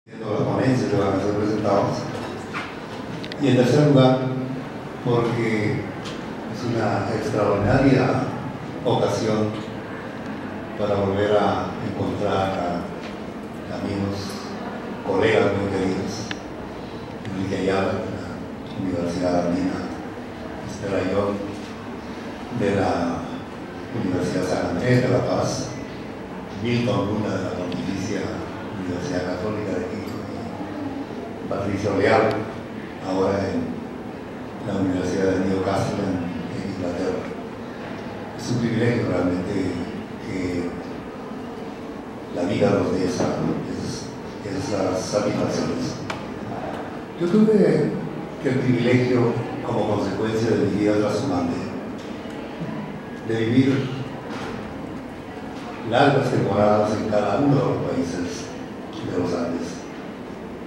Las ponencias que van a ser presentados. Y en tercer lugar, porque es una extraordinaria ocasión para volver a encontrar a amigos, colegas muy queridos, Enrique Ayala de la Universidad Andina, Esther Ayón de la Universidad San Andrés de La Paz, Milton Luna de la Pontificia Universidad Católica de Quito, y Patricio Leal, ahora en la Universidad de Newcastle en Inglaterra. Es un privilegio realmente que la vida nos dé esas satisfacciones. Yo tuve el privilegio, como consecuencia de mi vida trashumante, de vivir largas temporadas en cada uno de los países de los Andes.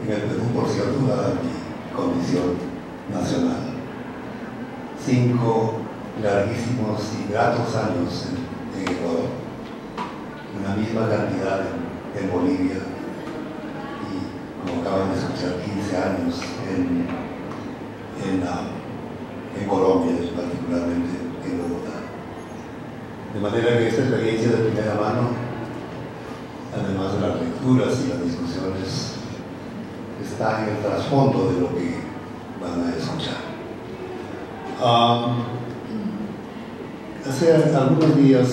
En el Perú, por cierto, dada mi condición nacional. 5 larguísimos y gratos años en Ecuador, una misma cantidad en Bolivia y, como acaban de escuchar, 15 años en Colombia, particularmente en Bogotá. De manera que esta experiencia de primera mano, además de las lecturas y las discusiones, está en el trasfondo de lo que van a escuchar. Hace algunos días,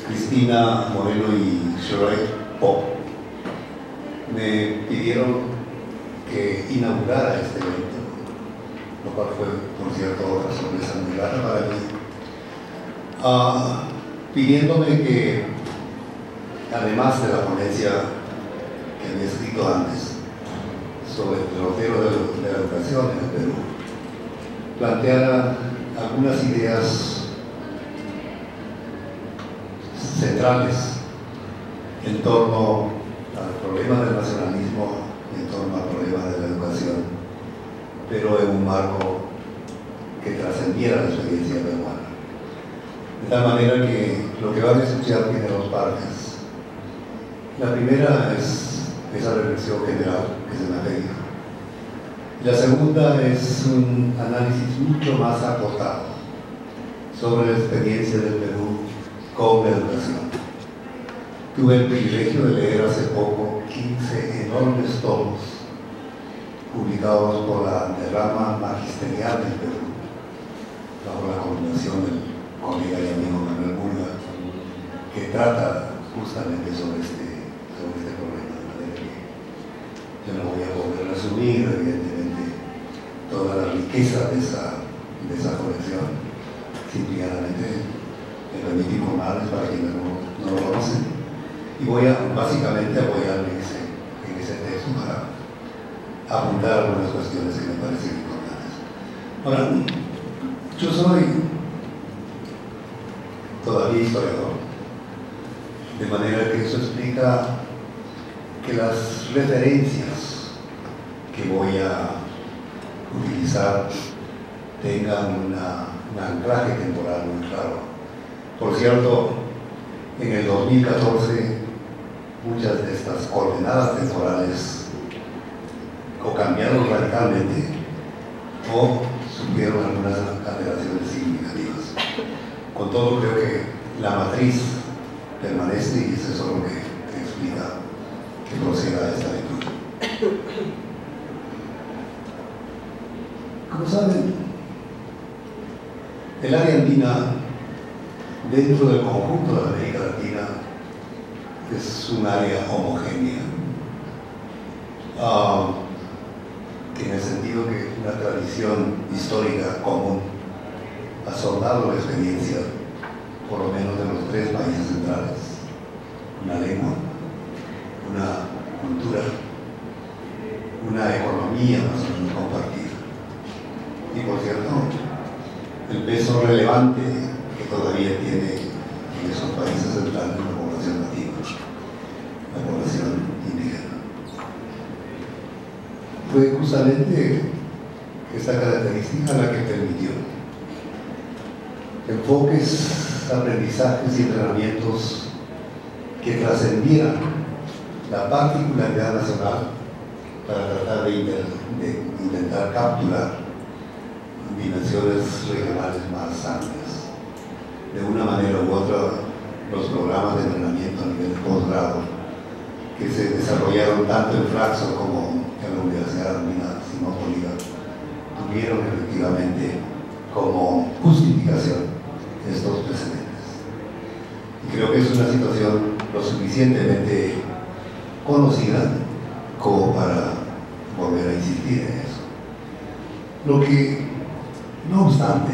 Cristina Moreno y Sheree Pop me pidieron que inaugurara este evento, lo cual fue, por cierto, otra sorpresa muy grata para mí, pidiéndome que, además de la ponencia que había escrito antes sobre el derrotero de la educación en el Perú, planteara algunas ideas centrales en torno al problema del nacionalismo y en torno al problema de la educación, pero en un marco que trascendiera la experiencia peruana. De tal manera que lo que van a escuchar tiene 2 partes. La primera es esa reflexión general que se me ha pedido. La segunda es un análisis mucho más acotado sobre la experiencia del Perú con la educación. Tuve el privilegio de leer hace poco 15 enormes tomos publicados por la Rama Magisterial del Perú, bajo la coordinación del colega y amigo Manuel Burga, que trata justamente sobre este problema, de manera que yo no voy a poder resumir, evidentemente, toda la riqueza de esa colección. Simplemente me permito informarles para quienes no lo conocen, y voy a básicamente apoyarme en ese texto para apuntar algunas cuestiones que me parecen importantes. Ahora, yo soy todavía historiador, de manera que eso explica que las referencias que voy a utilizar tengan un anclaje temporal muy claro. Por cierto, en el 2014 muchas de estas coordenadas temporales o cambiaron radicalmente o sufrieron algunas alteraciones significativas. Con todo, creo que la matriz permanece, y eso es lo que explica que proceda esta lectura. Como saben, el área andina, dentro del conjunto de América Latina, es un área homogénea, en el sentido que una tradición histórica común ha soldado la experiencia, por lo menos de los 3 países centrales: una lengua, una cultura, una economía más o menos compartida, y, por cierto, el peso relevante que todavía tiene en esos países centrales la población nativa, la población indígena. Fue justamente esta característica la que permitió enfoques, aprendizajes y entrenamientos que trascendieran la particularidad nacional para tratar de intentar capturar dimensiones regionales más amplias. De una manera u otra, los programas de entrenamiento a nivel de posgrado que se desarrollaron tanto en Flaxo como en la Universidad Andina Simón Bolívar tuvieron efectivamente como justificación estos precedentes. Y creo que es una situación lo suficientemente conocida como para volver a insistir en eso. Lo que, no obstante,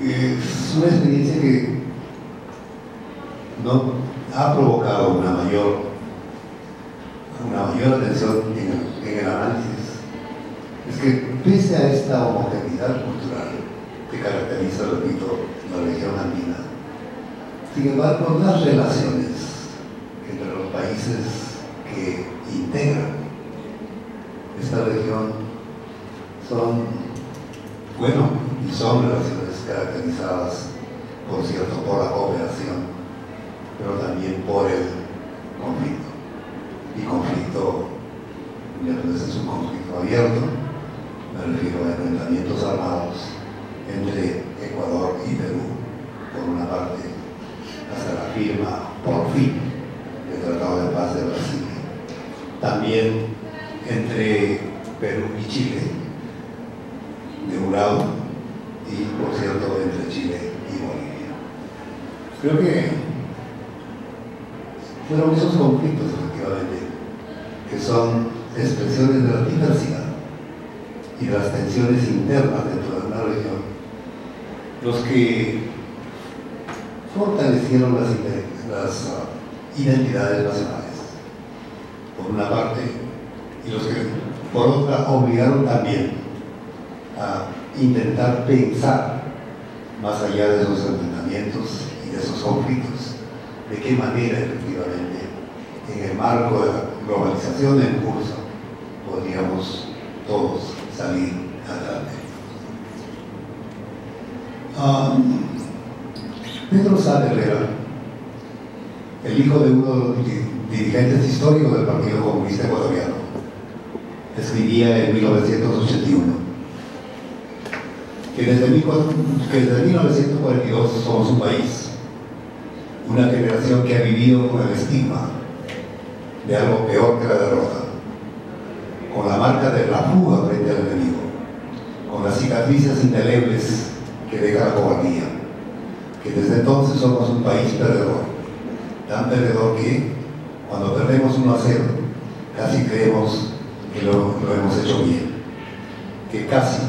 es una experiencia que no ha provocado una mayor atención en el análisis. Es que pese a esta homogeneidad cultural que caracteriza, repito, la región andina, sin embargo, las relaciones entre los países que integran esta región son relaciones caracterizadas, por cierto, por la cooperación, pero también por el conflicto. Y conflicto, muchas veces es un conflicto abierto, me refiero a enfrentamientos armados entre Ecuador y Perú, por una parte, hasta la firma, por fin, del Tratado de Paz de Brasil. También entre Perú y Chile, de un lado, y por cierto, entre Chile y Bolivia. Creo que fueron esos conflictos, efectivamente, que son expresiones de la diversidad y de las tensiones internas dentro de una región, los que fortalecieron las identidades nacionales, por una parte, y los que, por otra, obligaron también a intentar pensar más allá de esos enfrentamientos y de esos conflictos, de qué manera, efectivamente, en el marco de la globalización en curso, podríamos todos salir adelante. Pedro Sá Herrera, el hijo de uno de los dirigentes históricos del Partido Comunista Ecuatoriano, escribía en 1981 que desde 1942 somos un país, una generación que ha vivido con el estigma de algo peor que la derrota, con la marca de la fuga frente al enemigo, con las cicatrices indelebles que deja la cobardía, que desde entonces somos un país perdedor, tan perdedor que cuando perdemos 1-0 casi creemos que lo hemos hecho bien, que casi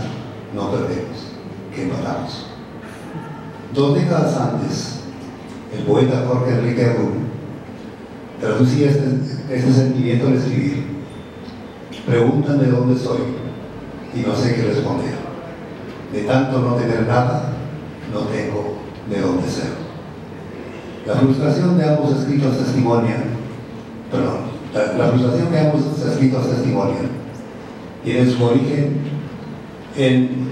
no perdemos, que empatamos. 2 décadas antes, el poeta Jorge Enrique Arrun traducía este sentimiento al escribir: preguntan de dónde soy y no sé qué responder. De tanto no tener nada, no tengo de dónde ser. La frustración de ambos escritos testimonian, tiene su origen en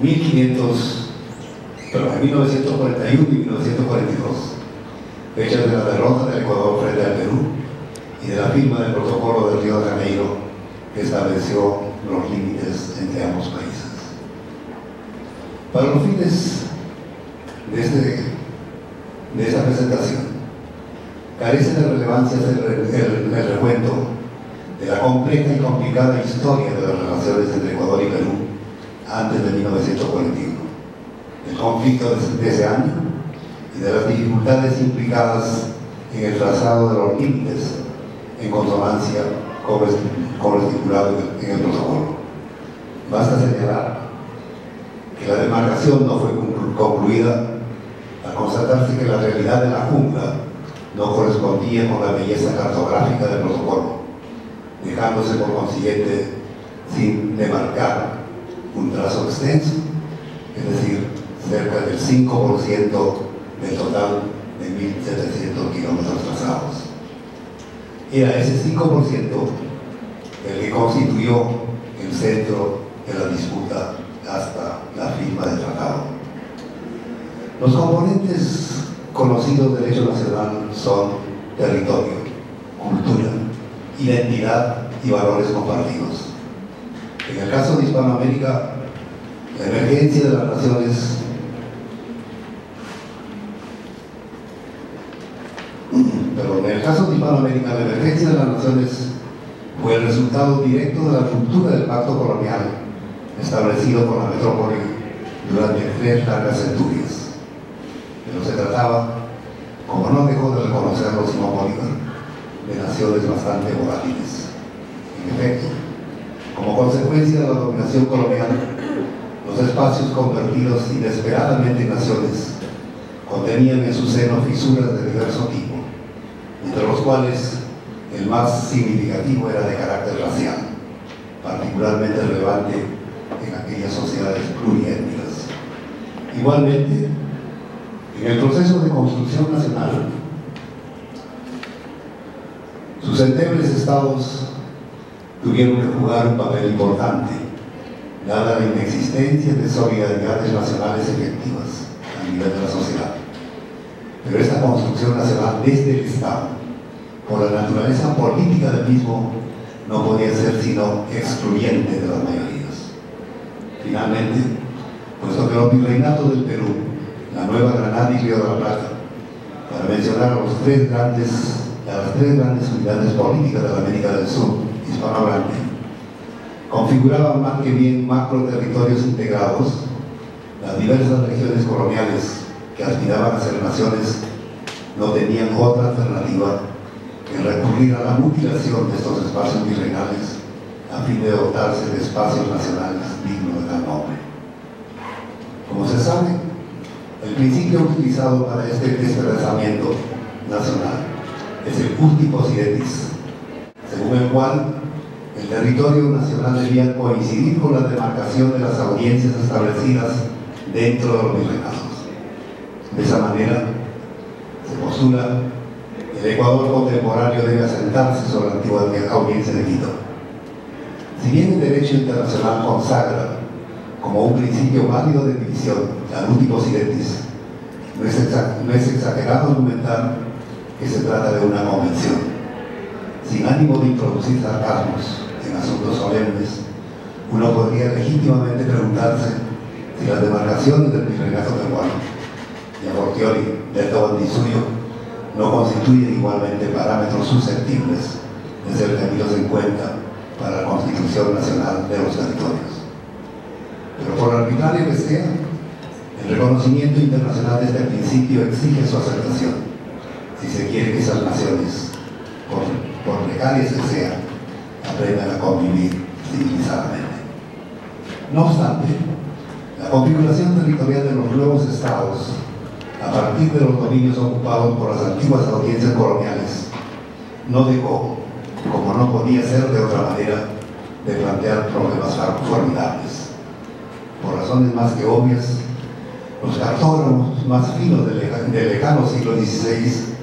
1941 y 1942, fechas de la derrota del Ecuador frente al Perú y de la firma del protocolo de Río de Janeiro que estableció los límites entre ambos países. Para los fines de esta presentación, carece de relevancia el recuento de la compleja y complicada historia de las relaciones entre Ecuador y Perú antes de 1941, el conflicto de ese año y de las dificultades implicadas en el trazado de los límites en consonancia con lo estipulado en el protocolo. Basta señalar que la demarcación no fue concluida al constatarse que la realidad de la jungla no correspondía con la belleza cartográfica del protocolo, dejándose por consiguiente sin demarcar un trazo extenso, es decir, cerca del 5% del total de 1.700 kilómetros trazados. Era ese 5% el que constituyó el centro de la disputa hasta la firma del tratado. Los componentes conocidos derechos nacional son territorio, cultura, identidad y valores compartidos. En el caso de Hispanoamérica, la emergencia de las naciones la emergencia de las naciones fue el resultado directo de la ruptura del pacto colonial establecido por la metrópoli durante 3 largas centurias. Pero se trataba, como no dejó de reconocerlo Simón Bolívar, de naciones bastante volátiles. En efecto, como consecuencia de la dominación colonial, los espacios convertidos inesperadamente en naciones contenían en su seno fisuras de diverso tipo, entre los cuales el más significativo era de carácter racial, particularmente relevante en aquellas sociedades pluriétnicas. Igualmente, en el proceso de construcción nacional, sus endebles estados tuvieron que jugar un papel importante, dada la inexistencia de solidaridades nacionales efectivas a nivel de la sociedad. Pero esta construcción nacional desde el Estado, por la naturaleza política del mismo, no podía ser sino excluyente de las mayorías. Finalmente, puesto que los virreinatos del Perú, la Nueva Granada y Río de la Plata, para mencionar a las tres grandes unidades políticas de la América del Sur, hispanohablante, configuraban más que bien macro territorios integrados, las diversas regiones coloniales que aspiraban a ser naciones no tenían otra alternativa que recurrir a la mutilación de estos espacios virreinales a fin de dotarse de espacios nacionales dignos de tal nombre. Como se sabe, el principio utilizado para este despedazamiento nacional es el uti possidetis, según el cual el territorio nacional debía coincidir con la demarcación de las audiencias establecidas dentro de los virreinatos. De esa manera, se postula, el Ecuador contemporáneo debe asentarse sobre la antigua audiencia de Quito. Si bien el derecho internacional consagra como un principio válido de división al uti possidetis, no es exagerado argumentar que se trata de una convención. Sin ánimo de introducir sarcasmos en asuntos solemnes, uno podría legítimamente preguntarse si las demarcaciones del virreinato peruano y a fortiori del Tobandisuyo no constituyen igualmente parámetros susceptibles de ser tenidos en cuenta para la constitución nacional de los territorios. Pero por arbitrario que sea, el reconocimiento internacional de este principio exige su aceptación, si se quiere que esas naciones, por precarias que sean, aprendan a convivir civilizadamente. No obstante, la configuración territorial de los nuevos estados, a partir de los dominios ocupados por las antiguas audiencias coloniales, no dejó, como no podía ser de otra manera, de plantear problemas formidables. Por razones más que obvias, los cartógrafos más finos del lejano siglo XVI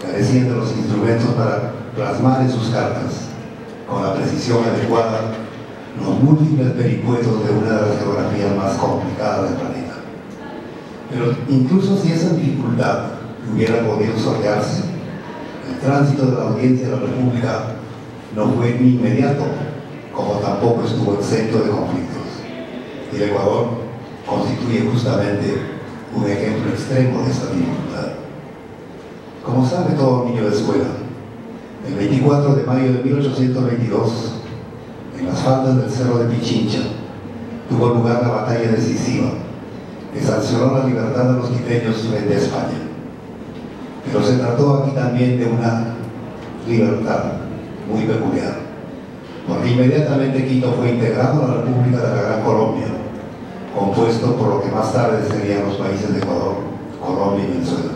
carecían de los instrumentos para plasmar en sus cartas, con la precisión adecuada, los múltiples vericuetos de una de las geografías más complicadas del planeta. Pero incluso si esa dificultad hubiera podido sortearse, el tránsito de la audiencia de la República no fue ni inmediato, como tampoco estuvo exento de conflictos. Y el Ecuador constituye justamente un ejemplo extremo de esta dificultad. Como sabe todo niño de escuela, el 24 de mayo de 1822, en las faldas del Cerro de Pichincha, tuvo lugar la batalla decisiva que sancionó la libertad de los quiteños frente a España. Pero se trató aquí también de una libertad muy peculiar, porque inmediatamente Quito fue integrado a la República de la Gran Colombia, compuesto por lo que más tarde serían los países de Ecuador, Colombia y Venezuela.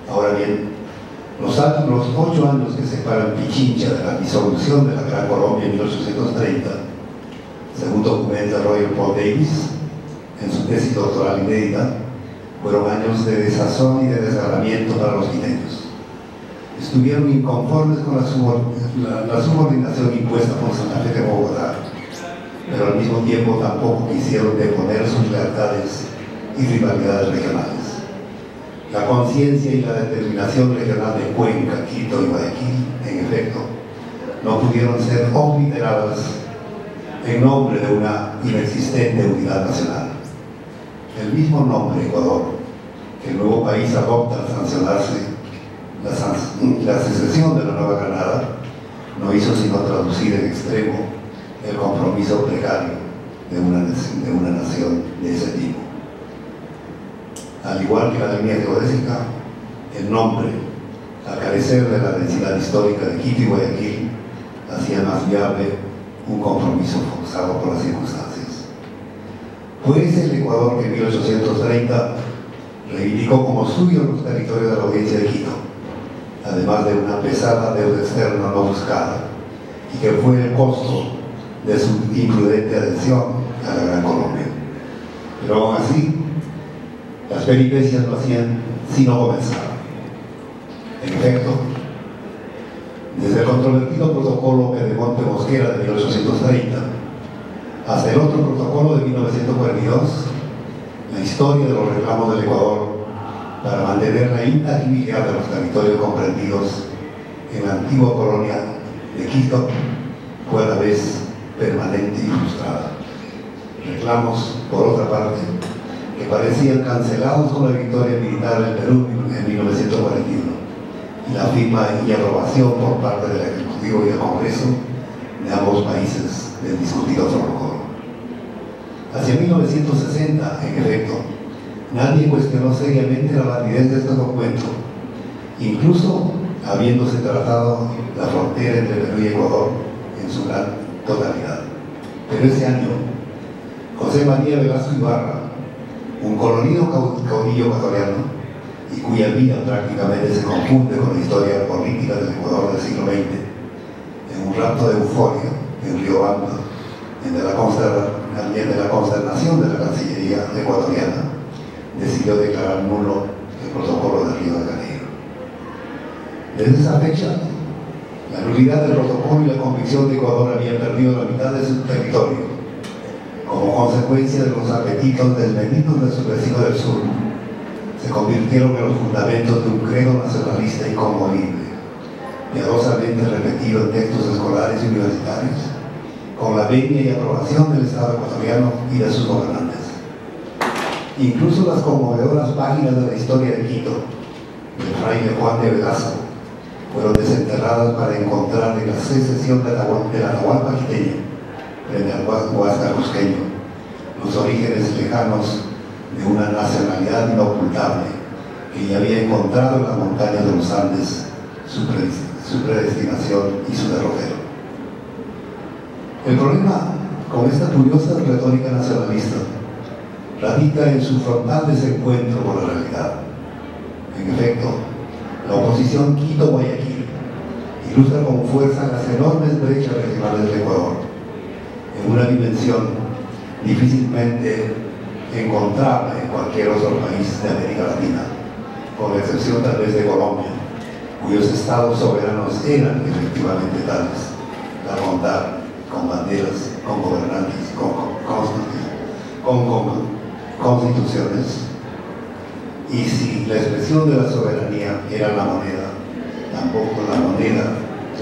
Ahora bien, los 8 años que separan Pichincha de la disolución de la Gran Colombia en 1830, según documenta Roger Paul Davis en su tesis doctoral inédita, fueron años de desazón y de desgarramiento para los quiteños. Estuvieron inconformes con la subordinación impuesta por Santa Fe de Bogotá, pero al mismo tiempo tampoco quisieron deponer sus lealtades y rivalidades regionales. La conciencia y la determinación regional de Cuenca, Quito y Guayaquil, en efecto, no pudieron ser obliteradas en nombre de una inexistente unidad nacional. El mismo nombre, Ecuador, que el nuevo país adopta al sancionarse la secesión de la Nueva Granada, no hizo sino traducir en extremo el compromiso precario de una nación de ese tipo. Al igual que la línea geodésica, el nombre, al carecer de la densidad histórica de Quito y Guayaquil, hacía más viable un compromiso forzado por las circunstancias. Fue ese el Ecuador que en 1830 reivindicó como suyo los territorios de la audiencia de Quito, además de una pesada deuda externa no buscada, y que fue el costo de su imprudente adhesión a la Gran Colombia. Pero aún así, las peripecias no hacían sino comenzar. En efecto, desde el controvertido protocolo Pedemonte Mosquera de 1830 hasta el otro protocolo de 1942, la historia de los reclamos del Ecuador para mantener la intangibilidad de los territorios comprendidos en la antigua colonia de Quito fue a la vez permanente y frustrada. Reclamos, por otra parte, que parecían cancelados con la victoria militar del Perú en 1941 y la firma y aprobación por parte del Ejecutivo y del Congreso de ambos países del discutido protocolo. Hacia 1960, en efecto, nadie cuestionó seriamente la validez de este documento, incluso habiéndose tratado la frontera entre Perú y Ecuador en su gran totalidad. Pero ese año, José María Velasco Ibarra, un colorido caudillo ecuatoriano, y cuya vida prácticamente se confunde con la historia política del Ecuador del siglo XX, en un rapto de euforia en Riobamba, de la consternación de la Cancillería ecuatoriana, decidió declarar nulo el protocolo de Río de Janeiro. Desde esa fecha, la nulidad del protocolo y la convicción de Ecuador habían perdido la mitad de su territorio, como consecuencia de los apetitos desmedidos de su vecino del sur. Se convirtieron en los fundamentos de un credo nacionalista inconmovible, piadosamente repetido en textos escolares y universitarios, con la venia y aprobación del Estado ecuatoriano y de sus gobernantes. Incluso las conmovedoras páginas de la historia de Quito, del fraile Juan de Velasco, fueron desenterradas para encontrar en la secesión de la Atahualpa quiteña, frente al Huáscar cusqueño, los orígenes lejanos de una nacionalidad inocultable que ya había encontrado en las montañas de los Andes su predestinación y su derrotero. El problema con esta curiosa retórica nacionalista radica en su frontal desencuentro con la realidad. En efecto, la oposición Quito-Guayaquil ilustra con fuerza las enormes brechas regionales del Ecuador, en una dimensión difícilmente encontrable en cualquier otro país de América Latina, con la excepción tal vez de Colombia, cuyos estados soberanos eran efectivamente tales, a contar con banderas, con gobernantes, con constituciones. Y si la expresión de la soberanía era la moneda, tampoco la moneda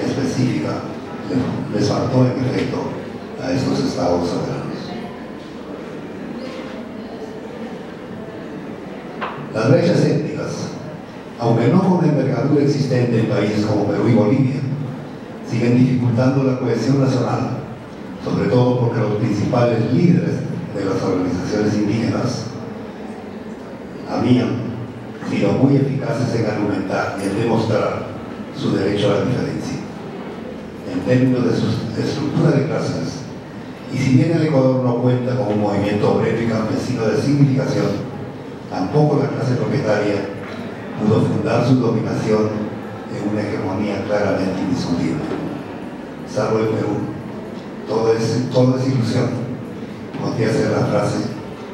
específica les faltó en efecto a estos estados soberanos. Las brechas étnicas, aunque no con la envergadura existente en países como Perú y Bolivia, siguen dificultando la cohesión nacional, sobre todo porque los principales líderes de las organizaciones indígenas habían sido muy eficaces en argumentar y en demostrar su derecho a la diferencia en términos de su estructura de clases. Y si bien el Ecuador no cuenta con un movimiento obrero y campesino de significación, tampoco la clase propietaria pudo fundar su dominación en una hegemonía claramente indiscutible. Salvo el Perú, todo es ilusión, podría ser la frase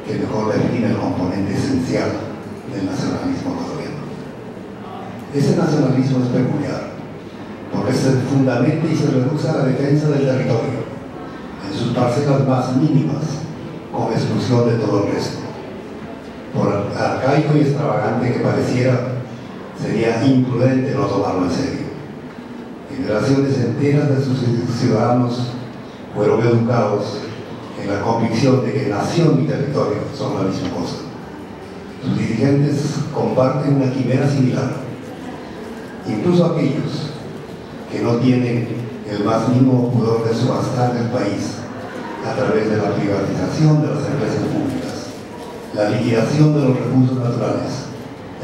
que mejor define el componente esencial del nacionalismo ecuatoriano. Ese nacionalismo es peculiar, porque se fundamenta y se reduce a la defensa del territorio, en sus parcelas más mínimas, con exclusión de todo el resto, arcaico y extravagante que pareciera, sería imprudente no tomarlo en serio. Generaciones enteras de sus ciudadanos fueron educados en la convicción de que nación y territorio son la misma cosa. Sus dirigentes comparten una quimera similar. Incluso aquellos que no tienen el más mínimo pudor de subastar el país a través de la privatización de las empresas públicas, la liquidación de los recursos naturales,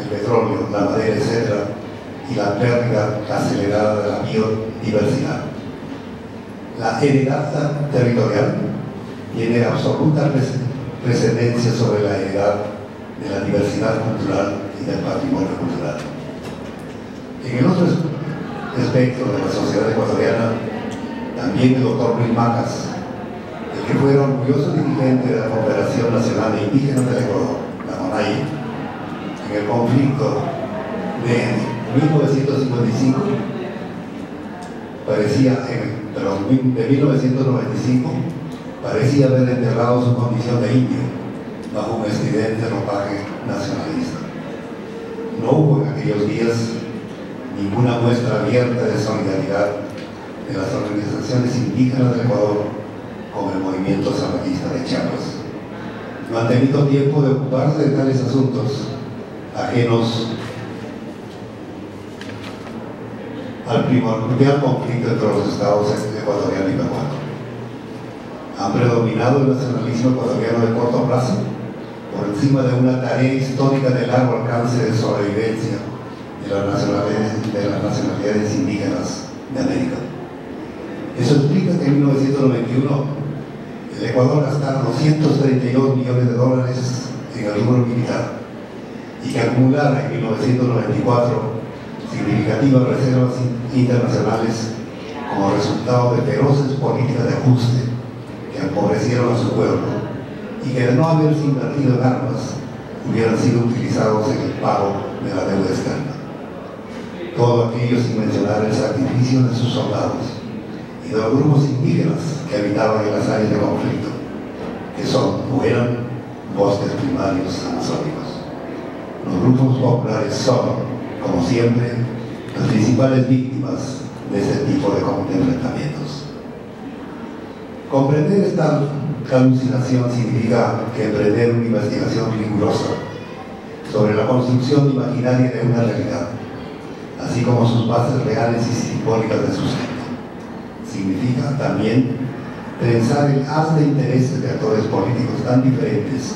el petróleo, la madera, etc., y la pérdida acelerada de la biodiversidad. La heredad territorial tiene absoluta precedencia sobre la heredad de la diversidad cultural y del patrimonio cultural. En el otro aspecto de la sociedad ecuatoriana, también el doctor Luis Macas, el que fue orgulloso dirigente de la Confederación Nacional de Indígenas del Ecuador, la CONAI, en el conflicto de 1955, de 1995, parecía haber enterrado su condición de indio bajo un estridente ropaje nacionalista. No hubo en aquellos días ninguna muestra abierta de solidaridad de las organizaciones indígenas del Ecuador con el movimiento zapatista de Chiapas. No han tenido tiempo de ocuparse de tales asuntos ajenos al primordial conflicto entre los estados ecuatoriano y peruano. Han predominado el nacionalismo ecuatoriano de corto plazo por encima de una tarea histórica de largo alcance de sobrevivencia de las nacionalidades indígenas de América. Eso explica que en 1991 el Ecuador gastara $232 millones en el rubro militar y que acumulara en 1994 significativas reservas internacionales como resultado de feroces políticas de ajuste que empobrecieron a su pueblo y que de no haberse invertido en armas hubieran sido utilizados en el pago de la deuda externa. Todo aquello sin mencionar el sacrificio de sus soldados y de los grupos indígenas que habitaban en las áreas de conflicto, que son o eran bosques primarios amazónicos. Los grupos populares son, como siempre, las principales víctimas de este tipo de enfrentamientos. Comprender esta alucinación significa que emprender una investigación rigurosa sobre la construcción imaginaria de una realidad, así como sus bases reales y simbólicas de sustento. Significa también pensar el haz de intereses de actores políticos tan diferentes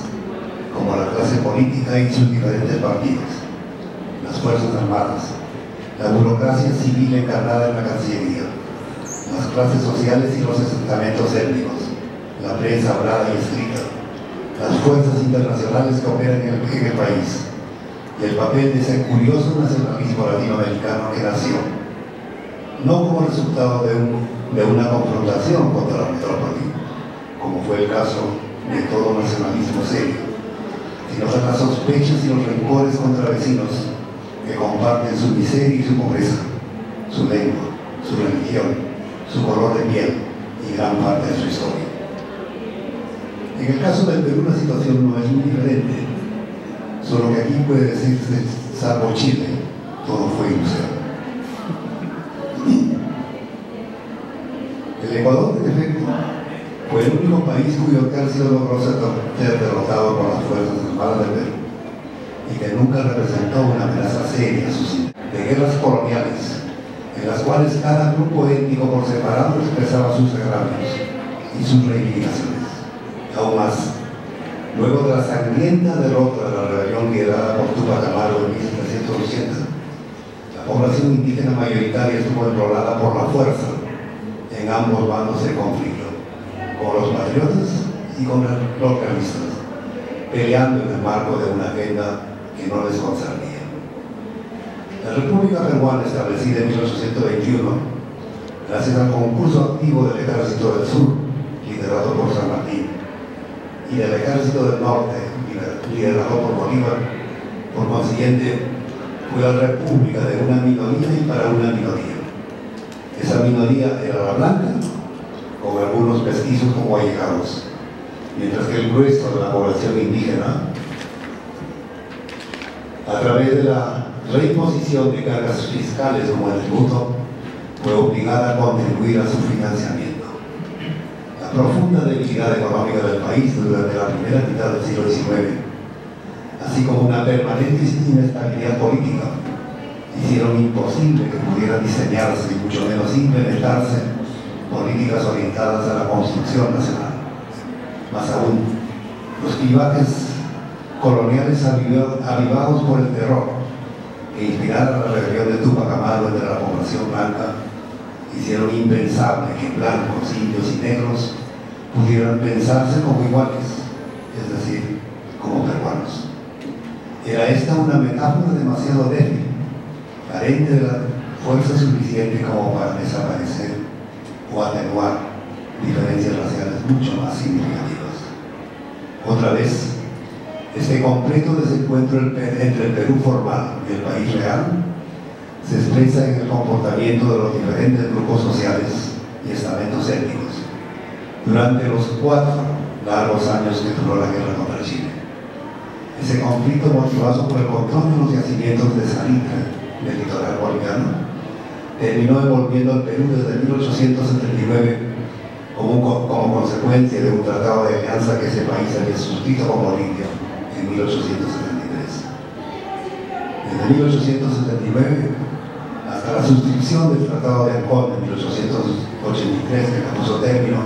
como la clase política y sus diferentes partidos, las Fuerzas Armadas, la burocracia civil encarnada en la Cancillería, las clases sociales y los estamentos étnicos, la prensa hablada y escrita, las fuerzas internacionales que operan en el país y el papel de ese curioso nacionalismo latinoamericano que nació, no como resultado de una confrontación contra la metrópoli, como fue el caso de todo nacionalismo serio, sino de las sospechas y los rencores contra vecinos que comparten su miseria y su pobreza, su lengua, su religión, su color de piel y gran parte de su historia. En el caso del Perú la situación no es muy diferente, solo que aquí puede decirse, salvo Chile, todo fue ilusión. El Ecuador, en efecto, fue el único país cuyo ejército logró ser derrotado por las Fuerzas Armadas del Perú y que nunca representó una amenaza seria a sus intereses. De guerras coloniales, en las cuales cada grupo étnico por separado expresaba sus agravios y sus reivindicaciones. Aún más, luego de la sangrienta derrota de la rebelión liderada por Túpac Amaru en 1780, la población indígena mayoritaria estuvo enrolada por la fuerza en ambos bandos de conflicto, con los patriotas y con los realistas, peleando en el marco de una agenda que no les concernía. La República Peruana, establecida en 1821, gracias al concurso activo del Ejército del Sur, liderado por San Martín, y del Ejército del Norte, liderado por Bolívar, por consiguiente, fue la república de una minoría y para una minoría. Esa minoría era la blanca, con algunos mestizos como allegados, mientras que el grueso de la población indígena a través de la reimposición de cargas fiscales como el tributo, fue obligada a contribuir a su financiamiento. La profunda debilidad económica del país durante la primera mitad del siglo XIX, así como una permanente inestabilidad política, hicieron imposible que pudieran diseñarse y mucho menos implementarse políticas orientadas a la construcción nacional. Más aún, los clivajes coloniales avivados por el terror que inspiraron la rebelión de Túpac Amaru entre la población blanca hicieron impensable que blancos, indios y negros pudieran pensarse como iguales, es decir, como peruanos. Era esta una metáfora demasiado débil, carente de la fuerza suficiente como para desaparecer o atenuar diferencias raciales mucho más significativas. Otra vez, este completo desencuentro entre el Perú formal y el país real se expresa en el comportamiento de los diferentes grupos sociales y estamentos étnicos durante los 4 largos años que duró la guerra contra Chile. Ese conflicto, motivado por el control de los yacimientos de salitre del litoral boliviano, terminó envolviendo al Perú desde 1879 como consecuencia de un tratado de alianza que ese país había suscrito con Bolivia en 1873. Desde 1879 hasta la suscripción del Tratado de Ancón en 1883, que puso término,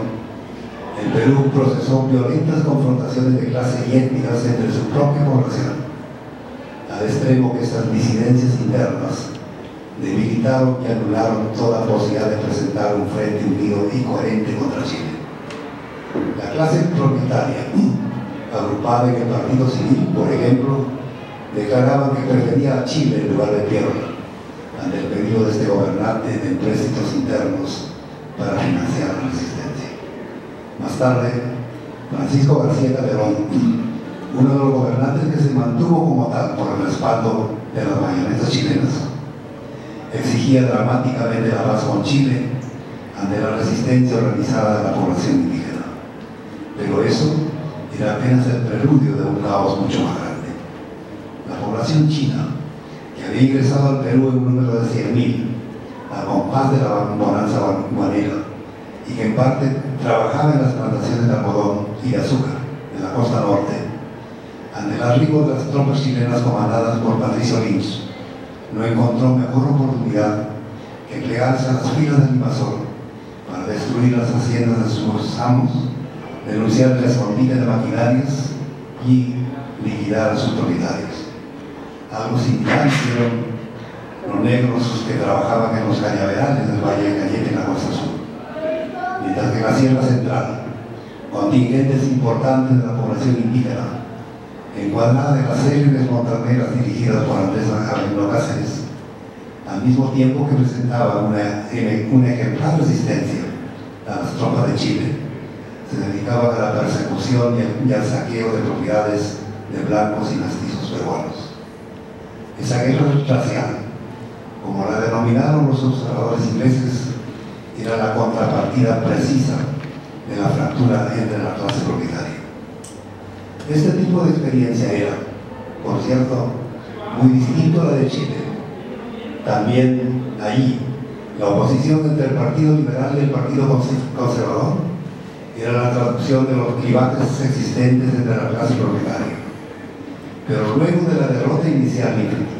el Perú procesó violentas confrontaciones de clase y étnicas entre su propia población, al extremo que estas disidencias internas debilitaron y anularon toda posibilidad de presentar un frente unido y coherente contra Chile. La clase propietaria, agrupada en el Partido Civil, por ejemplo, declaraban que prefería a Chile en lugar de tierra, ante el pedido de este gobernante de empréstitos internos para financiar la resistencia. Más tarde, Francisco García Calderón, uno de los gobernantes que se mantuvo como tal por el respaldo de las marionetas chilenas, exigía dramáticamente la paz con Chile ante la resistencia organizada de la población indígena. Pero eso era apenas el preludio de un caos mucho más grande. La población china, que había ingresado al Perú en un número de 100.000, al compás de la bonanza guanera, y que en parte trabajaba en las plantaciones de algodón y de azúcar de la costa norte, ante el arribo de las tropas chilenas comandadas por Patricio Lynch, no encontró mejor oportunidad que plegarse a las filas del invasor para destruir las haciendas de sus amos, denunciar el escondite de maquinarias y liquidar a sus propietarios. Algo similar hicieron los negros que trabajaban en los cañaverales del Valle de Cayete en la costa sur. Mientras que en la Sierra Central, contingentes importantes de la población indígena, encuadrada en las célebres montaneras dirigidas por Andrés Avelino Cáceres, al mismo tiempo que presentaban una ejemplar resistencia a las tropas de Chile, se dedicaban a la persecución y al saqueo de propiedades de blancos y mestizos peruanos. Esa guerra racial, como la denominaron los observadores ingleses, era la contrapartida precisa de la fractura entre la clase propietaria. Este tipo de experiencia era, por cierto, muy distinto a la de Chile. También allí, la oposición entre el Partido Liberal y el Partido Conservador era la traducción de los clivajes existentes entre la clase propietaria. Pero luego de la derrota inicial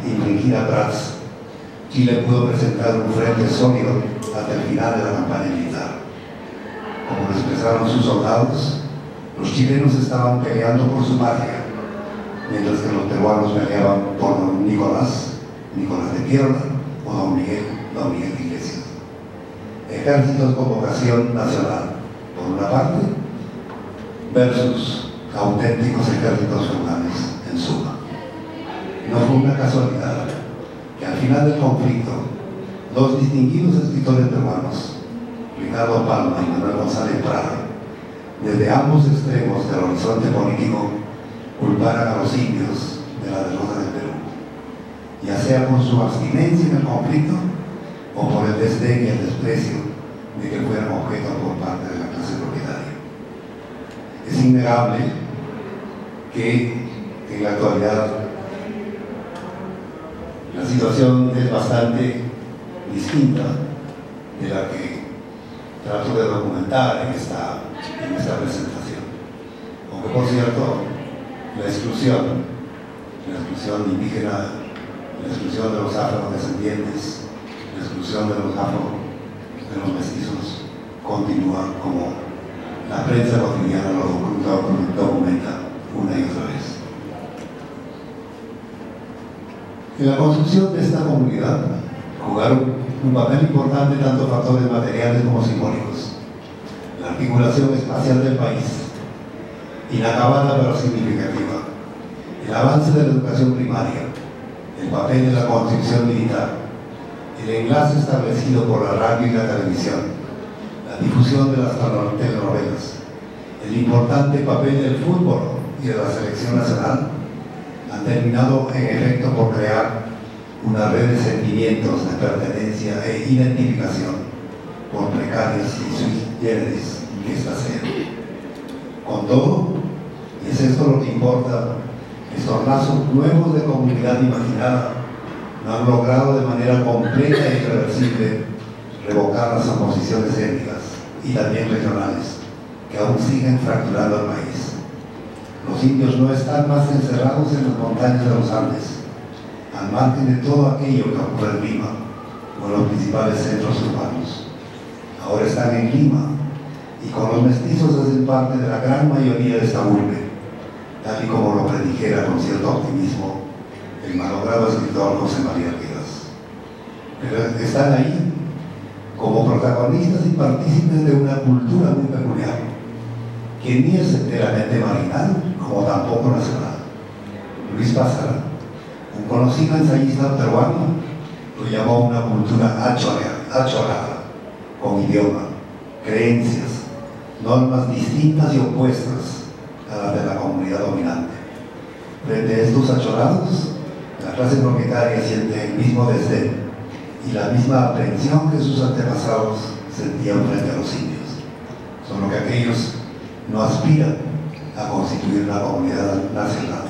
infligida a Prats, Chile pudo presentar un frente sólido hasta el final de la campaña militar. Como lo expresaron sus soldados, los chilenos estaban peleando por su patria, mientras que los peruanos peleaban por don Nicolás de Piedra o don Miguel Iglesias. Ejércitos con vocación nacional, por una parte, versus auténticos ejércitos feudales en suma. No fue una casualidad que al final del conflicto, dos distinguidos escritores peruanos, Ricardo Palma y Manuel González Prada, desde ambos extremos del horizonte político, culparan a los indios de la derrota del Perú, ya sea por su abstinencia en el conflicto o por el desdén y el desprecio de que fueran objeto por parte de la clase propietaria. Es innegable que en la actualidad La situación es bastante distinta de la que trato de documentar en esta presentación. Aunque, por cierto, la exclusión indígena, la exclusión de los afrodescendientes, la exclusión de los mestizos, continúa como la prensa cotidiana lo documenta una y otra vez. En la construcción de esta comunidad jugaron un papel importante tanto factores materiales como simbólicos. La articulación espacial del país, inacabada pero significativa, el avance de la educación primaria, el papel de la conscripción militar, el enlace establecido por la radio y la televisión, la difusión de las telenovelas, el importante papel del fútbol y de la selección nacional han terminado en efecto por crear una red de sentimientos de pertenencia e identificación, por precarias y sui generis que éstas sean. Con todo, y es esto lo que importa, estos lazos nuevos de comunidad imaginada no han logrado de manera completa e irreversible revocar las oposiciones étnicas y también regionales que aún siguen fracturando al país. Los indios no están más encerrados en las montañas de los Andes, al margen de todo aquello que ocurre en Lima o en los principales centros urbanos. Ahora están en Lima y con los mestizos hacen parte de la gran mayoría de esta urbe, tal y como lo predijera con cierto optimismo el malogrado escritor José María Rivas. Pero están ahí como protagonistas y partícipes de una cultura muy peculiar, que ni es enteramente marginal, como tampoco nacional. Luis Pázara, un conocido ensayista peruano, lo llamó una cultura achorada, con idioma, creencias, normas distintas y opuestas a las de la comunidad dominante. Frente a estos achorados, la clase propietaria siente el mismo desdén y la misma aprensión que sus antepasados sentían frente a los indios, solo que aquellos no aspiran a constituir una comunidad nacional,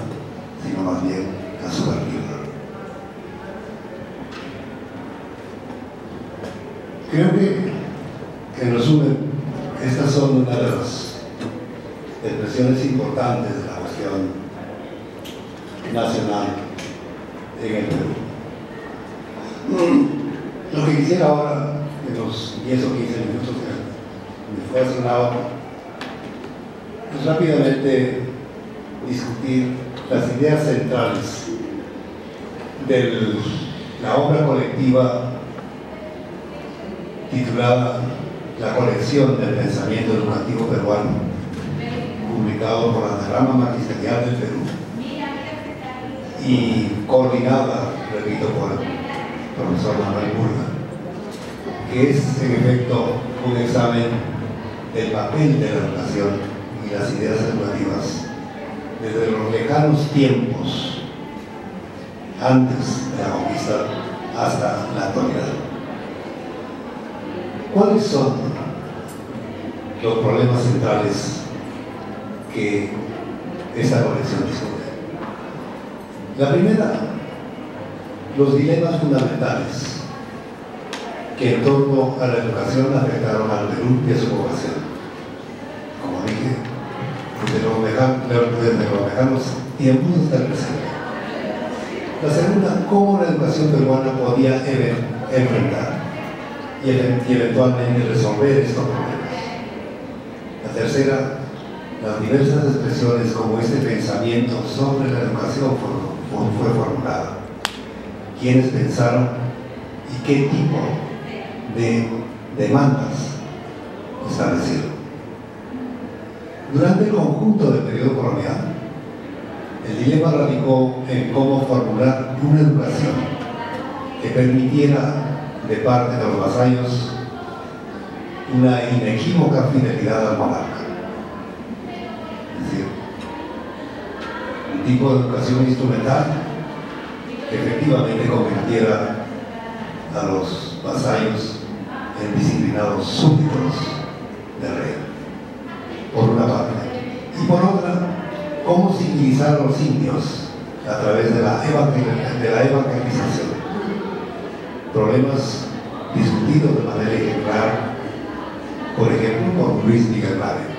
sino más bien a subvertirla. Creo que, en resumen, estas son una de las expresiones importantes de la cuestión nacional en el Perú. Lo que quisiera ahora, en los 10 o 15 minutos que me fue asignado, es rápidamente discutir las ideas centrales de la obra colectiva titulada La colección del pensamiento educativo peruano, publicado por la Derrama Magisterial del Perú y coordinada, repito, por el profesor Manuel Burga, que es en efecto un examen del papel de la educación y las ideas educativas desde los lejanos tiempos antes de la conquista hasta la actualidad. ¿Cuáles son los problemas centrales que esta colección discute? La primera, los dilemas fundamentales que en torno a la educación afectaron al Perú y a su población. Como dije, desde los lejanos tiempos hasta el presente. La segunda, cómo la educación peruana podía enfrentar y eventualmente resolver estos problemas. La tercera, las diversas expresiones como este pensamiento sobre la educación fue formulada. ¿Quiénes pensaron y qué tipo de demandas establecieron? Durante el conjunto del periodo colonial, el dilema radicó en cómo formular una educación que permitiera de parte de los vasallos una inequívoca fidelidad al monarca. Es decir, un tipo de educación instrumental que efectivamente convirtiera a los vasallos en disciplinados súbditos del rey, por una parte. Y por otra, cómo civilizar a los indios a través de la evangelización. problemas discutidos de manera ejemplar, por ejemplo, con Luis Miguel Barrio.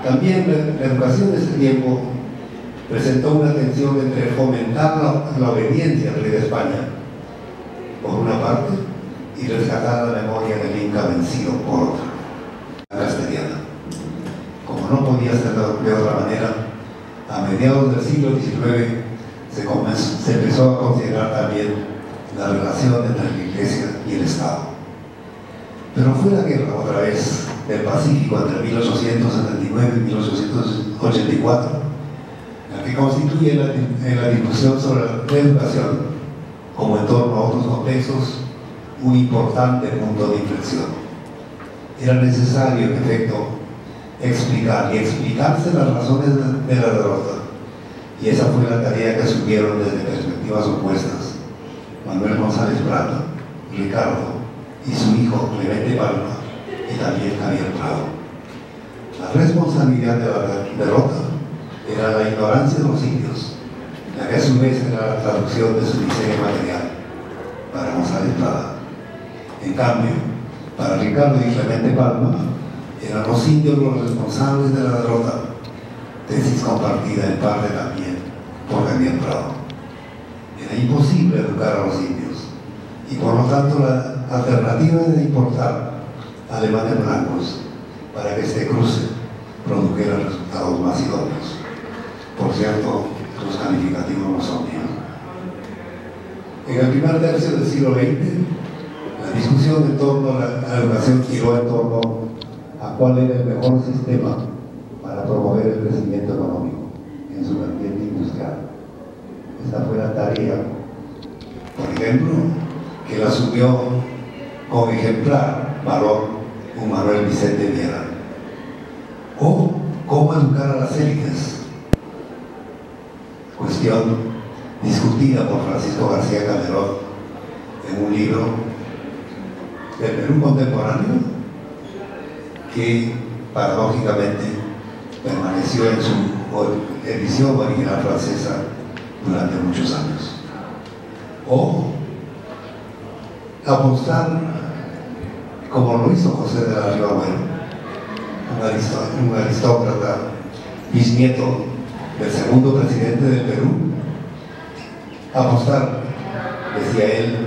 También la educación de ese tiempo presentó una tensión entre fomentar la obediencia al rey de España, por una parte, y rescatar la memoria del Inca vencido, por otra, la castellana. Como no podía ser de otra manera, a mediados del siglo XIX se empezó a considerar también la relación entre la Iglesia y el Estado. Pero fue la guerra, otra vez, del Pacífico entre 1879 y 1884, la que constituye la discusión sobre la educación, como en torno a otros contextos, un importante punto de inflexión. Era necesario, en efecto, explicar y explicarse las razones de la derrota, y esa fue la tarea que asumieron desde perspectivas opuestas Manuel González Prado, Ricardo y su hijo Clemente Palma, y también Javier Prado. La responsabilidad de la derrota era la ignorancia de los indios, la que a su vez era la traducción de su diseño material para González Prada. En cambio, para Ricardo y Clemente Palma, eran los indios los responsables de la derrota, tesis compartida en parte también por Javier Prado. Era imposible educar a los indios, y por lo tanto la alternativa era importar alemanes blancos para que este cruce produjera resultados más idóneos. Por cierto, los calificativos no son míos. En el primer tercio del siglo XX, la discusión en torno a la educación giró en torno a cuál era el mejor sistema para promover el crecimiento económico en su vertiente industrial. Esta fue la tarea, por ejemplo, que la asumió con ejemplar valor un Manuel Vicente Viera. O cómo educar a las élites, cuestión discutida por Francisco García Calderón en un libro del Perú contemporáneo que paradójicamente permaneció en su edición original francesa durante muchos años. O apostar, como lo hizo José de la Riva Bueno, un aristócrata bisnieto del segundo presidente del Perú, apostar, decía él,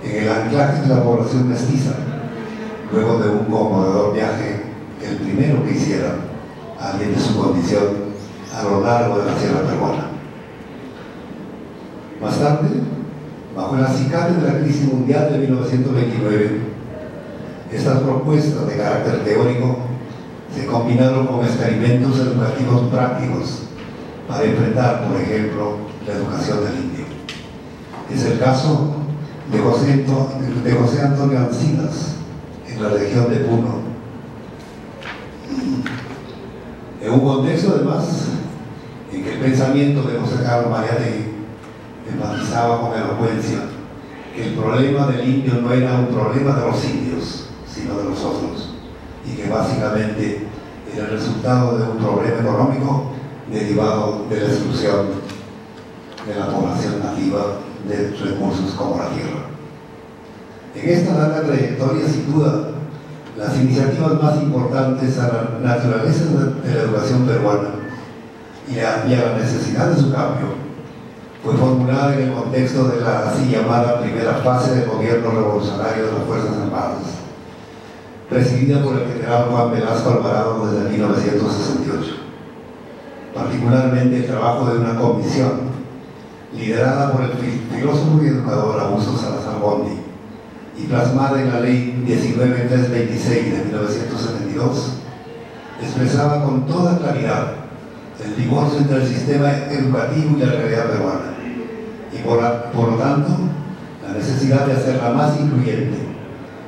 en el anclaje de la población mestiza, luego de un conmovedor viaje, el primero que hiciera alguien de su condición a lo largo de la sierra peruana. Más tarde, bajo el acicate de la crisis mundial de 1929, estas propuestas de carácter teórico se combinaron con experimentos educativos prácticos para enfrentar, por ejemplo, la educación del indio. Es el caso de José Antonio Ancinas, en la región de Puno. En un contexto, además, en que el pensamiento de José Carlos Mariátegui enfatizaba con elocuencia que el problema del indio no era un problema de los indios, sino de los otros, y que básicamente era el resultado de un problema económico derivado de la exclusión de la población nativa de recursos como la tierra. En esta larga trayectoria, sin duda, las iniciativas más importantes a la naturaleza de la educación peruana y a la necesidad de su cambio fue formulada en el contexto de la así llamada primera fase del gobierno revolucionario de las Fuerzas Armadas, presidida por el general Juan Velasco Alvarado desde 1968. Particularmente el trabajo de una comisión liderada por el filósofo y educador Augusto Salazar Bondi y plasmada en la Ley 19326 de 1972, expresaba con toda claridad el divorcio entre el sistema educativo y la realidad peruana, y por lo tanto la necesidad de hacerla más incluyente,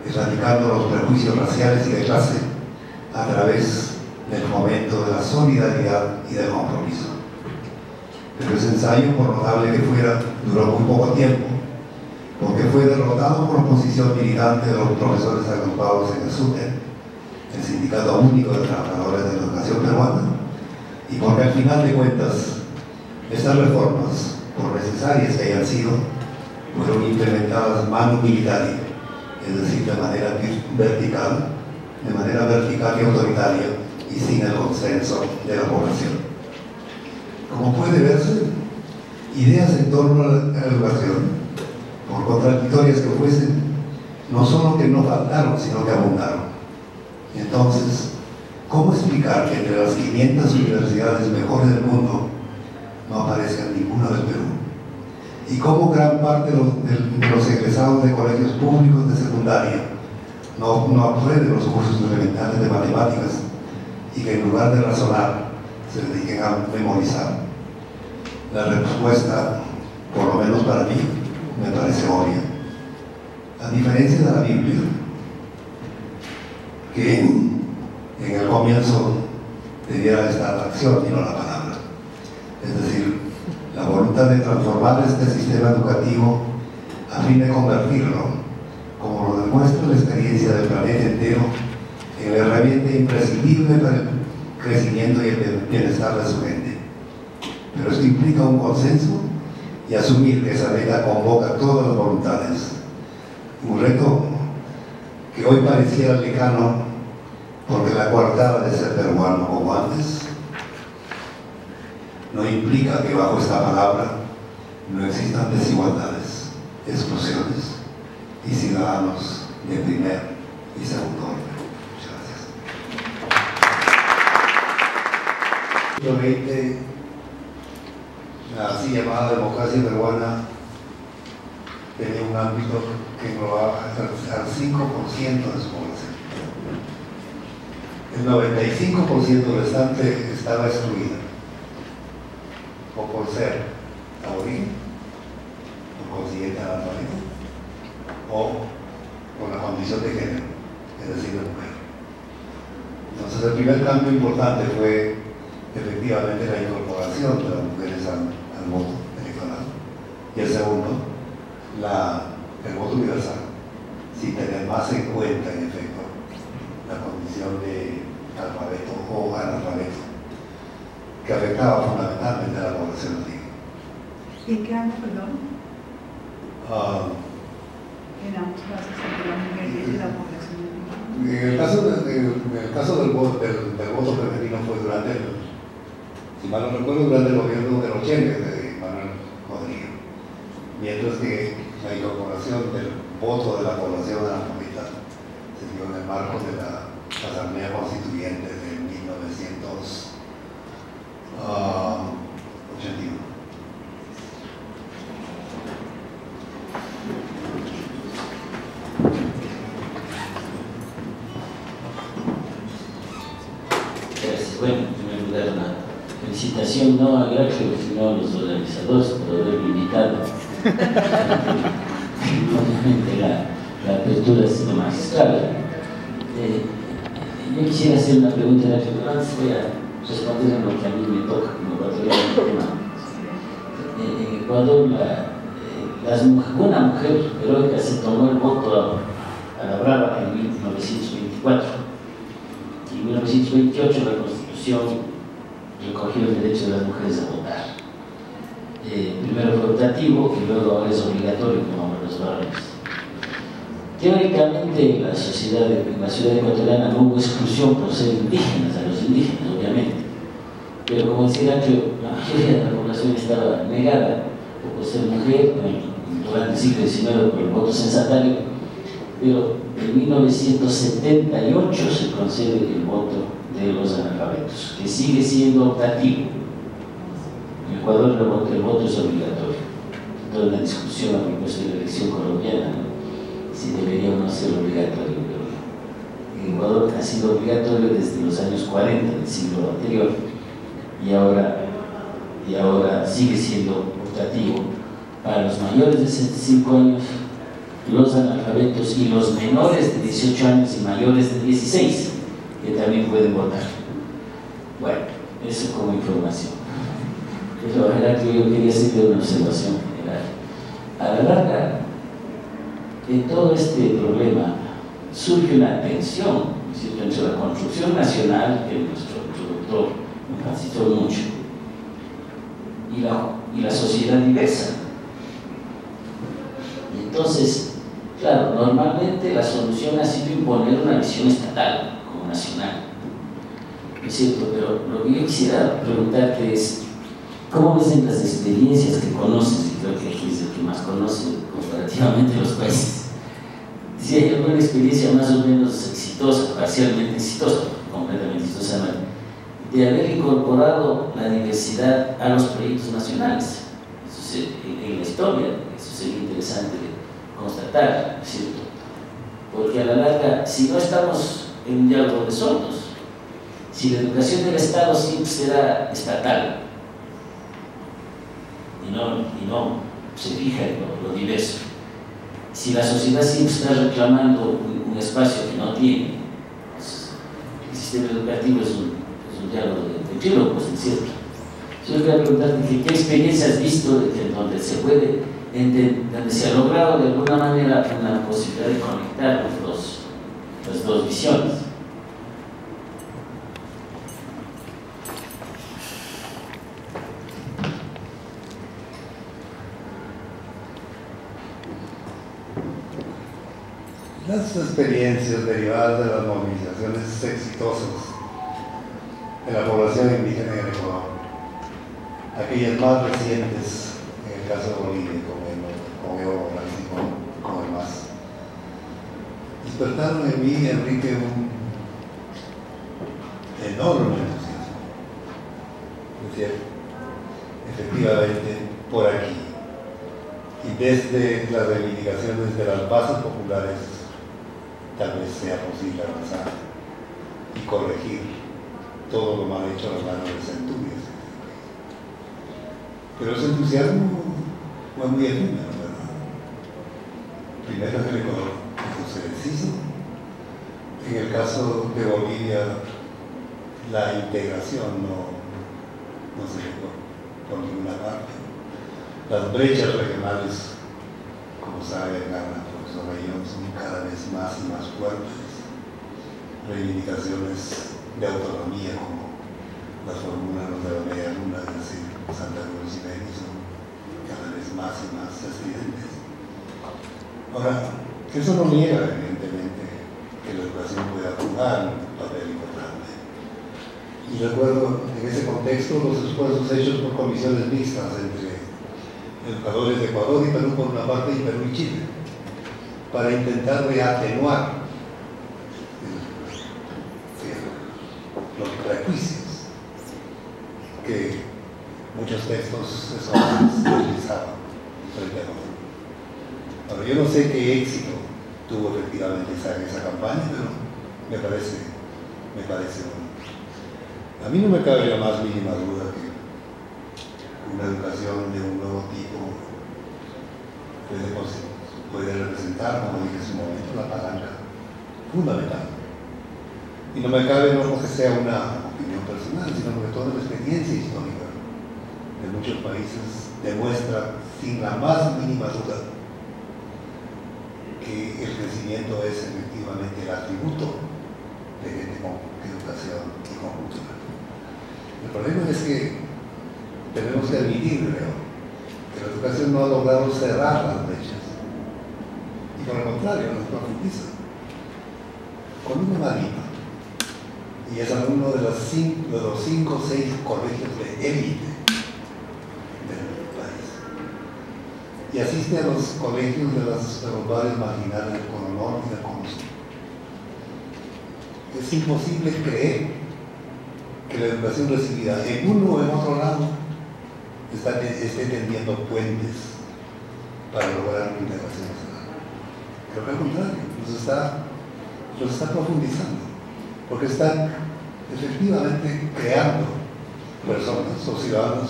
erradicando los prejuicios raciales y de clase a través del fomento de la solidaridad y del compromiso. Pero ese ensayo, por notable que fuera, duró muy poco tiempo, porque fue derrotado por oposición militante de los profesores agrupados en el SUTE, el Sindicato Único de Trabajadores de la Educación Peruana, y porque al final de cuentas estas reformas, por necesarias que hayan sido, fueron implementadas manu militari, es decir, de manera vertical y autoritaria y sin el consenso de la población. Como puede verse, ideas en torno a la educación, por contradictorias que fuesen, no solo que no faltaron, sino que abundaron. Entonces, ¿cómo explicar que entre las 500 universidades mejores del mundo no aparezca ninguna del Perú? ¿Y cómo gran parte de los egresados de colegios públicos de secundaria no aprueben los cursos elementales de matemáticas y que en lugar de razonar se dediquen a memorizar? La respuesta, por lo menos para mí, me parece obvia. A diferencia de la Biblia, que en el comienzo debiera estar la acción y no la palabra. Es decir, la voluntad de transformar este sistema educativo a fin de convertirlo, como lo demuestra la experiencia del planeta entero, en la herramienta imprescindible para el crecimiento y el bienestar de su gente. Pero esto implica un consenso y asumir que esa meta convoca todas las voluntades. Un reto que hoy pareciera lejano porque la coartada de ser peruano como antes no implica que bajo esta palabra no existan desigualdades, exclusiones y ciudadanos de primer y segundo orden. Muchas gracias. La así llamada democracia peruana tenía un ámbito que englobaba al 5% de su población. El 95% restante estaba excluida, o por ser aborigen, por consiguiente analfabeto, o por la condición de género, es decir, de mujer. Entonces el primer cambio importante fue efectivamente la incorporación de las mujeres al voto electoral, y el segundo, el voto universal, sin tener más en cuenta, en efecto, la condición de alfabeto o analfabeto, que afectaba fundamentalmente a la población nativa. ¿Y en qué año, perdón? En ambos casos, entre la mujer y la población nativa. En el caso del voto femenino fue durante si mal no recuerdo, durante el gobierno de Ochende, de Manuel Rodríguez, mientras que la incorporación del voto de la población analfabeta se dio en el marco de la Asamblea Constituyente de 1981. Gracias. Bueno, en primer lugar, una felicitación no a Gracho, sino a los organizadores por haberme invitado. Obviamente la apertura ha sido magistral. Yo quisiera hacer una pregunta, pero antes voy a responder a lo que a mí me toca como ecuatoriano. En Ecuador, una mujer heroica se tomó el voto a la brava en 1924. Y en 1928 la Constitución recogió el derecho de las mujeres a votar. Primero fue optativo y luego ahora es obligatorio como los varones. Teóricamente en la ciudad ecuatoriana no hubo exclusión por ser indígenas, a los indígenas obviamente, pero como decía Nacho, la mayoría de la población estaba negada por ser mujer durante el siglo XIX por el voto censatario, pero en 1978 se concede el voto de los analfabetos, que sigue siendo optativo. En Ecuador el voto es obligatorio. Toda una discusión a propósito de la elección colombiana, ¿no? Si debería o no ser obligatorio, pero en Ecuador ha sido obligatorio desde los años 40 del siglo anterior y ahora sigue siendo optativo para los mayores de 65 años, los analfabetos y los menores de 18 años y mayores de 16, que también pueden votar. Bueno, eso como información. Pero la verdad que yo quería hacerle una observación general. A la larga, en todo este problema surge una tensión, ¿cierto?, entre la construcción nacional, que nuestro introductor enfatizó mucho, y la sociedad diversa. Entonces, claro, normalmente la solución ha sido imponer una visión estatal, como nacional, ¿no es cierto? Pero lo que yo quisiera preguntarte es, ¿cómo ves en las experiencias que conoces? Y creo que aquí es el que más conoce comparativamente los países. Si hay alguna experiencia más o menos exitosa, parcialmente exitosa, completamente exitosa, de haber incorporado la diversidad a los proyectos nacionales. Eso en la historia, eso sería interesante de constatar, ¿no es cierto? Porque a la larga, si no estamos en un diálogo de sordos, si la educación del Estado siempre será estatal y no se fija en lo diverso, si la sociedad siempre está reclamando un espacio que no tiene, pues, el sistema educativo es un diálogo de trílogos, ¿no es cierto? Yo quería preguntarte qué experiencia has visto donde se puede, donde se ha logrado de alguna manera una posibilidad de conectar las dos visiones. Las experiencias derivadas de las movilizaciones exitosas de la población indígena en el Ecuador, aquellas más recientes, en el caso de Bolivia, como Evo Morales y como el MAS, despertaron en mí, Enrique, un enorme entusiasmo. Es decir, efectivamente, por aquí, y desde las reivindicaciones de las bases populares, tal vez sea posible avanzar y corregir todo lo mal hecho a las manos de centurias. Pero ese entusiasmo fue muy efímero, ¿verdad? Primero en el Ecuador, eso se deshizo. En el caso de Bolivia, la integración no se llegó por ninguna parte. Las brechas regionales, como sabe la profesora Ayón, son cada vez más y más fuertes. Reivindicaciones de autonomía, como las formulan los de la media luna, es decir, Santa Cruz y Beni, son cada vez más y más estridentes. Ahora, eso no niega, evidentemente, que la educación pueda jugar un papel importante. Y recuerdo en ese contexto los esfuerzos hechos por comisiones mixtas entre educadores de Ecuador y Perú por una parte y Perú y Chile, para intentar reatenuar los prejuicios que muchos textos utilizaban frente a nosotros. Ahora, yo no sé qué éxito tuvo efectivamente esa campaña, pero me parece bueno. A mí no me cabe la más mínima duda que una educación de un nuevo tipo puede representar, como dije en su momento, la palanca fundamental. Y no me cabe no porque sea una opinión personal, sino porque toda la experiencia histórica de muchos países demuestra sin la más mínima duda que el crecimiento es efectivamente el atributo de gente con educación y con cultura. El problema es que tenemos que admitir, creo, que la educación no ha logrado cerrar las brechas y por el contrario, las profundiza. Con una manita, y es alumno de los 5 o 6 colegios de élite del país, y asiste a los colegios de los barrios marginales del Cono Norte y del Cono Sur. Es imposible creer que la educación recibida en uno o en otro lado esté tendiendo puentes para lograr una integración nacional. Creo que al contrario, los está profundizando, porque están efectivamente creando personas o ciudadanos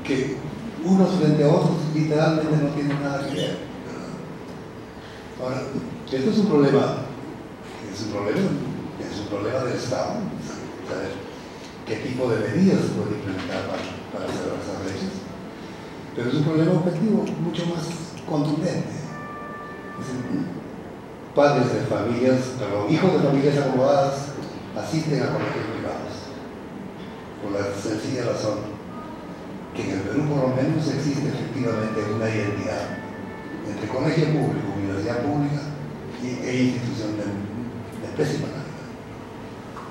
que unos frente a otros literalmente no tienen nada que ver, ¿verdad? Ahora, esto es un problema del Estado, saber qué tipo de medidas se puede implementar para cerrar esas brechas, pero es un problema objetivo mucho más contundente. Hijos de familias acomodadas asisten a colegios privados, por la sencilla razón que en el Perú por lo menos existe efectivamente una identidad entre colegio público, universidad pública e institución de pésima calidad.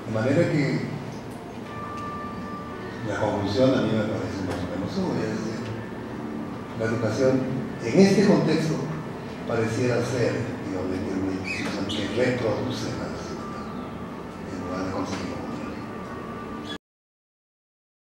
De manera que la conclusión a mí me parece más o menos obvia, es decir, la educación en este contexto pareciera ser, efectivamente, una institución que reproduce la